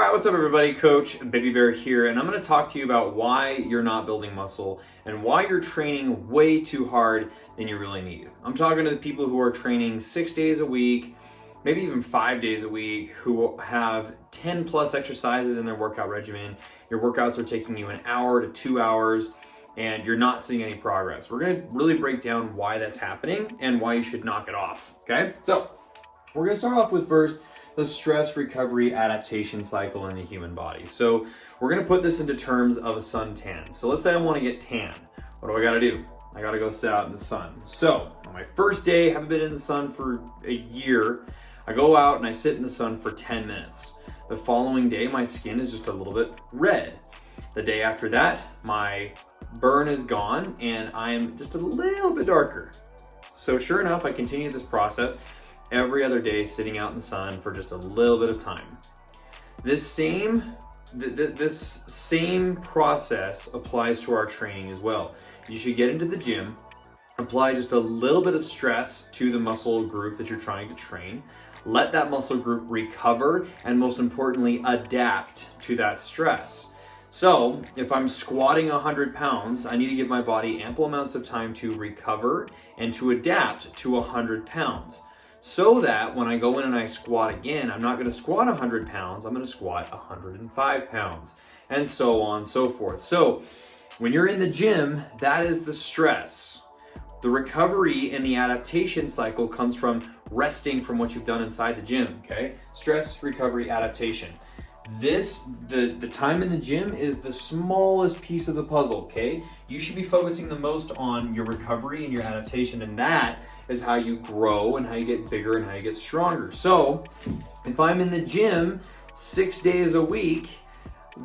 Alright, what's up everybody? Coach Baby Bear here, and I'm going to talk to you about why you're not building muscle and why you're training way too hard than you really need. I'm talking to the people who are training 6 days a week, maybe even 5 days a week, who have 10 plus exercises in their workout regimen. Your workouts are taking you an hour to 2 hours, and you're not seeing any progress. We're going to really break down why that's happening and why you should knock it off, okay? So, we're going to start off with first the stress recovery adaptation cycle in the human body. So we're going to put this into terms of a suntan. So let's say I want to get tan. What do I got to do? I got to go sit out in the sun. So on my first day, haven't been in the sun for a year, I go out and I sit in the sun for 10 minutes. The following day, my skin is just a little bit red. The day after that, my burn is gone and I am just a little bit darker. So sure enough, I continue this process every other day, sitting out in the sun for just a little bit of time. This same process applies to our training as well. You should get into the gym, apply just a little bit of stress to the muscle group that you're trying to train, let that muscle group recover, and most importantly, adapt to that stress. So if I'm squatting 100 pounds, I need to give my body ample amounts of time to recover and to adapt to 100 pounds. So that when I go in and I squat again, I'm not going to squat 100 pounds, I'm going to squat 105 pounds, and so on and so forth. So when you're in the gym, that is the stress. The recovery and the adaptation cycle comes from resting from what you've done inside the gym, okay? Stress, recovery, adaptation. The time in the gym is the smallest piece of the puzzle, okay? You should be focusing the most on your recovery and your adaptation, and that is how you grow and how you get bigger and how you get stronger. So if I'm in the gym 6 days a week,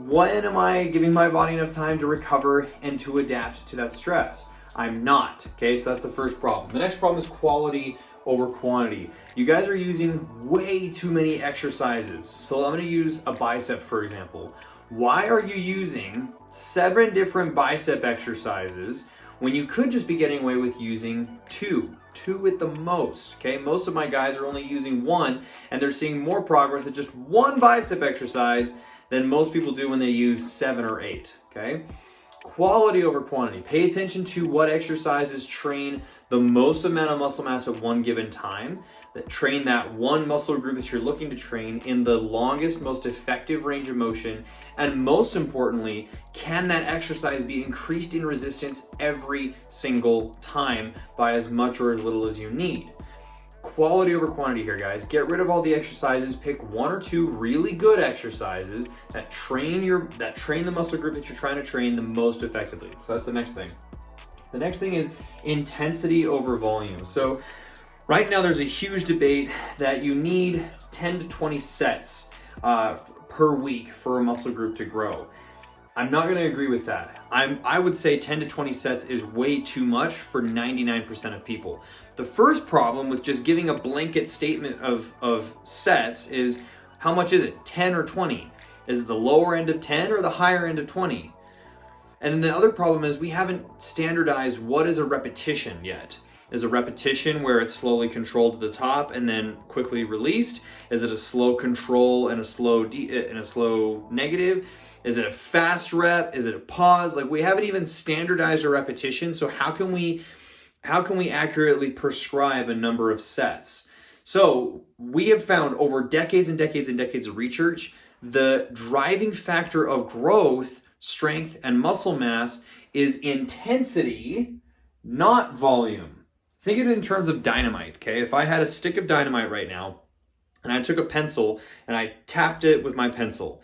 when am I giving my body enough time to recover and to adapt to that stress? I'm not, okay? So that's the first problem. The next problem is quality over quantity. You guys are using way too many exercises. So I'm gonna use a bicep, for example. Why are you using 7 different bicep exercises when you could just be getting away with using two at the most, okay? Most of my guys are only using 1, and they're seeing more progress at just 1 bicep exercise than most people do when they use 7 or 8, okay? Quality over quantity. Pay attention to what exercises train the most amount of muscle mass at one given time, that train that one muscle group that you're looking to train in the longest, most effective range of motion, and most importantly, can that exercise be increased in resistance every single time by as much or as little as you need. Quality over quantity here, guys. Get rid of all the exercises, pick 1 or 2 really good exercises that train the muscle group that you're trying to train the most effectively. So that's the next thing. The next thing is intensity over volume. So right now there's a huge debate that you need 10 to 20 sets per week for a muscle group to grow. I'm not going to agree with that. I would say 10 to 20 sets is way too much for 99% of people. The first problem with just giving a blanket statement of sets is, how much is it? 10 or 20? Is it the lower end of 10 or the higher end of 20? And then the other problem is we haven't standardized what is a repetition yet. Is a repetition where it's slowly controlled to the top and then quickly released? Is it a slow control and a slow negative? Is it a fast rep? Is it a pause? Like, we haven't even standardized a repetition, so how can we accurately prescribe a number of sets? So we have found over decades and decades and decades of research, the driving factor of growth, strength, and muscle mass is intensity, not volume. Think of it in terms of dynamite, okay? If I had a stick of dynamite right now, and I took a pencil and I tapped it with my pencil,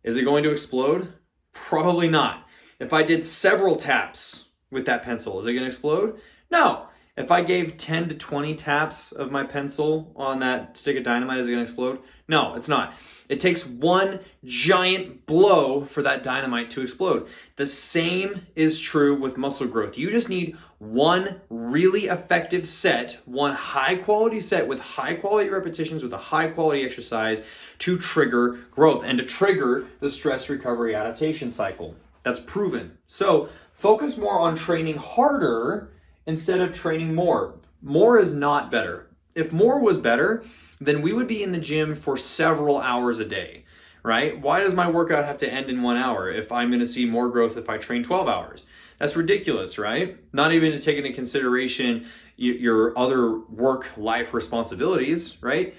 is it going to explode? Probably not. If I did several taps with that pencil, is it going to explode? No. If I gave 10 to 20 taps of my pencil on that stick of dynamite, is it going to explode? No, it's not. It takes one giant blow for that dynamite to explode. The same is true with muscle growth. You just need one really effective set, one high quality set with high quality repetitions with a high quality exercise to trigger growth and to trigger the stress recovery adaptation cycle. That's proven. So focus more on training harder instead of training more. More is not better. If more was better, then we would be in the gym for several hours a day, right? Why does my workout have to end in 1 hour if I'm going to see more growth if I train 12 hours? That's ridiculous, right? Not even to take into consideration your other work-life responsibilities, right?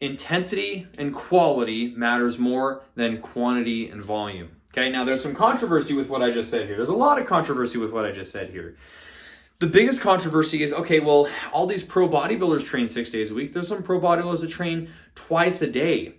Intensity and quality matters more than quantity and volume. Okay, now there's some controversy with what I just said here. There's a lot of controversy with what I just said here. The biggest controversy is, okay, well, all these pro bodybuilders train 6 days a week. There's some pro bodybuilders that train twice a day.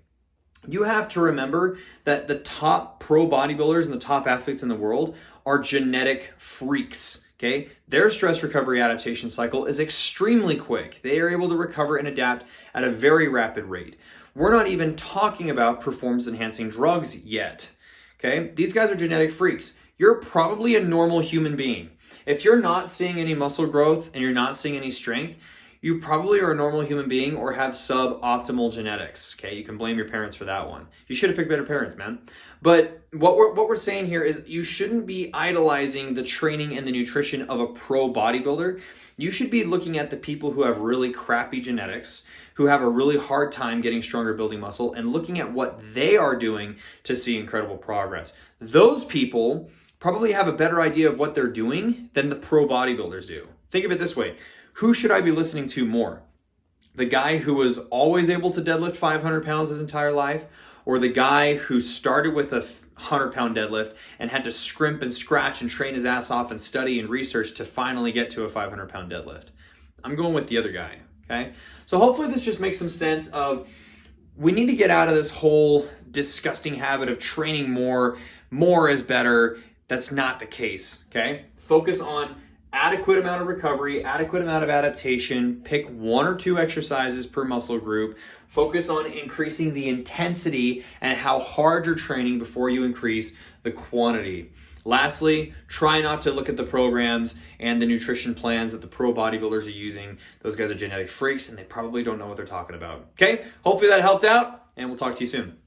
You have to remember that the top pro bodybuilders and the top athletes in the world are genetic freaks, okay? Their stress recovery adaptation cycle is extremely quick. They are able to recover and adapt at a very rapid rate. We're not even talking about performance-enhancing drugs yet, okay? These guys are genetic freaks. You're probably a normal human being. If you're not seeing any muscle growth and you're not seeing any strength, you probably are a normal human being or have suboptimal genetics. Okay, you can blame your parents for that one. You should have picked better parents, man. But what we're saying here is you shouldn't be idolizing the training and the nutrition of a pro bodybuilder. You should be looking at the people who have really crappy genetics, who have a really hard time getting stronger building muscle, and looking at what they are doing to see incredible progress. Those people probably have a better idea of what they're doing than the pro bodybuilders do. Think of it this way. Who should I be listening to more? The guy who was always able to deadlift 500 pounds his entire life, or the guy who started with a 100-pound deadlift and had to scrimp and scratch and train his ass off and study and research to finally get to a 500-pound deadlift? I'm going with the other guy, okay? So hopefully this just makes some sense of we need to get out of this whole disgusting habit of training more is better. That's not the case, okay? Focus on adequate amount of recovery, adequate amount of adaptation, pick 1 or 2 exercises per muscle group, focus on increasing the intensity and how hard you're training before you increase the quantity. Lastly, try not to look at the programs and the nutrition plans that the pro bodybuilders are using. Those guys are genetic freaks and they probably don't know what they're talking about. Okay, hopefully that helped out and we'll talk to you soon.